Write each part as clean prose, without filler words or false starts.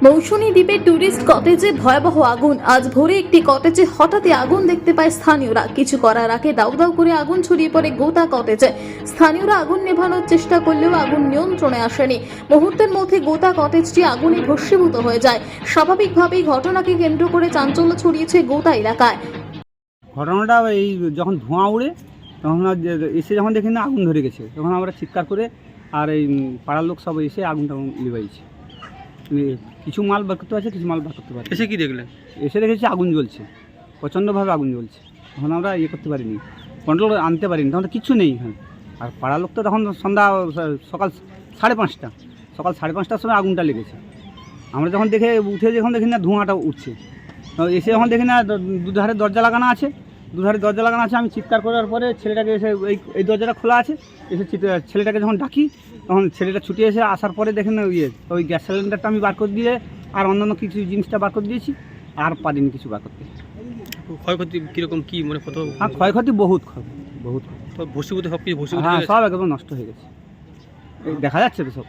মৌসুমী দ্বীপের টুরিস্ট কটেজে ভয়াবহ আগুন। আজ ভোরে একটি কটেজে হঠাৎই আগুন দেখতে পায় স্থানীয়রা। কিছু করার আগে দাউ দাউ করে আগুন ছড়িয়ে পড়ে গোটা কটেজে। স্থানীয়রা আগুন নেভানোর চেষ্টা করলেও আগুন নিয়ন্ত্রণে আসেনি। মুহূর্তের মধ্যে গোটা কটেজটি আগুনে ভস্মীভূত হয়ে যায়। স্বাভাবিকভাবেই ঘটনাকে কেন্দ্র করে চাঞ্চল্য ছড়িয়েছে গোটা এলাকায়। ঘটনাটা এই যখন ধোঁয়া উড়ে তখন এসে যখন দেখি না আগুন ধরে গেছে, তখন আমরা চিৎকার করে আর এই পাড়ার লোক সব এসে আগুনটা লিভাইছে। কিছু মাল বার করতে পারছে, কিছু মাল বার করতে পারছে। এসে কি দেখলেন? এসে দেখেছি আগুন জ্বলছে, প্রচণ্ডভাবে আগুন জ্বলছে। তখন আমরা করতে পারিনি, কন্ট্রোল আনতে পারিনি, তখন তো কিচ্ছু নেই এখানে। আর পাড়ার লোক তো তখন সকাল 5:30 সকাল 5:30টার সময় আগুনটা লেগেছে। আমরা যখন উঠে যখন দেখি না ধোঁয়াটা উঠছে, এসে যখন দেখি না দুধারে দরজা লাগানো আছে, আমি চিৎকার করার পরে ছেলেটাকে এসে এই দরজাটা খোলা আছে, এসে ছেলেটাকে যখন ডাকি তখন ছেলেটা ছুটে এসে আসার পরে দেখেন ওই গ্যাস সিলিন্ডারটা আমি বার করে দিয়ে আর অন্যান্য কিছু জিনিসটা বার করে দিয়েছি, আর পারিনি কিছু বার করতে। ক্ষয়ক্ষতি কীরকম কী মানে কত? হ্যাঁ, ক্ষয়ক্ষতি বহুত ভস্মীভূত সব কিছু ভস্মীভূত? হ্যাঁ, সব একদম নষ্ট হয়ে গেছে, দেখা যাচ্ছে তো সব।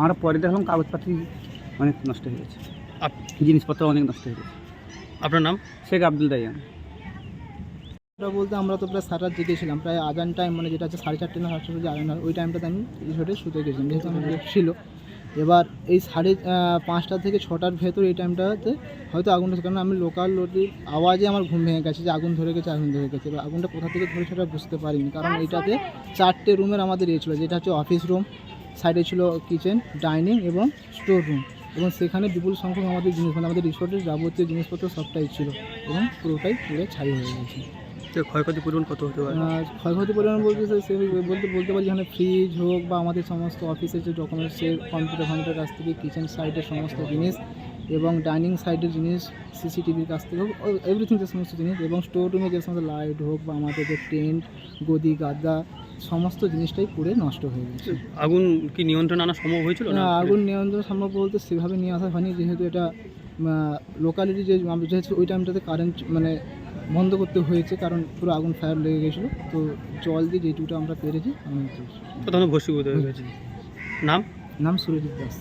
আমরা পরে দেখলাম কাগজপাতি অনেক নষ্ট হয়ে গেছে, জিনিসপত্র অনেক নষ্ট হয়ে গেছে। আপনার নাম? শেখ আব্দুল রায়্যান। বলতে আমরা তো প্রায় সারা রাত জেগেছিলাম, প্রায় আজান টাইম মানে যেটা হচ্ছে 4:30 না 7:30 যে আজান হয় ওই টাইমটাতে আমি রিসোর্টে শুতে গেছিলাম, যেহেতু আমার লেট ছিল। এবার এই 5:30 থেকে 6টার ভেতর এই টাইমটাতে হয়তো আগুনটা, কারণ আমি লোকাল আওয়াজে আমার ঘুম ভেঙে গেছে যে আগুন ধরে গেছে। এবার আগুনটা কোথা থেকে ধরে সেটা বুঝতে পারিনি, কারণ এইটাতে 4টে রুমের আমাদের ছিল, যেটা হচ্ছে অফিস রুম, সাইডে ছিল কিচেন, ডাইনিং এবং স্টোর রুম, এবং সেখানে বিপুল সংখ্যক আমাদের জিনিসপত্র, আমাদের রিসোর্টের যাবতীয় জিনিসপত্র সবটাই ছিল এবং পুরোটাই পুরো ছাই হয়ে গেছে। ক্ষয়ক্ষতির পরিমাণ কত হতে পারে? ক্ষয়ক্ষতির পরিমাণ বলতে বলতে পারি যেখানে ফ্রিজ হোক বা আমাদের সমস্ত অফিসের যে ডকুমেন্টসের কম্পিউটার কাছ থেকে, কিচেন সাইডের সমস্ত জিনিস এবং ডাইনিং সাইডের জিনিস, সিসিটিভির কাছ থেকে হোক, এভরিথিং যে সমস্ত জিনিস, এবং স্টোর রুমে যে সমস্ত লাইট হোক বা আমাদের যে টেন্ট, গদি গাদা, সমস্ত জিনিসটাই পুরো নষ্ট হয়ে গেছে। আগুন কি নিয়ন্ত্রণে আনা সম্ভব হয়েছিল? না, আগুন নিয়ন্ত্রণ সম্ভব বলতে সেভাবে নিয়ে আসা হয়নি, যেহেতু এটা লোকালিটি যে যেহেতু ওই টাইমটাতে কারেন্ট মানে বন্ধ করতে হয়েছে, কারণ পুরো আগুন ফায়ার লেগে গেছিলো। তো জল দিয়ে যেটুকুটা আমরা পেরেছি। ভস্মীভূত হয়ে গেছে। নাম? সুরজিৎ দাস।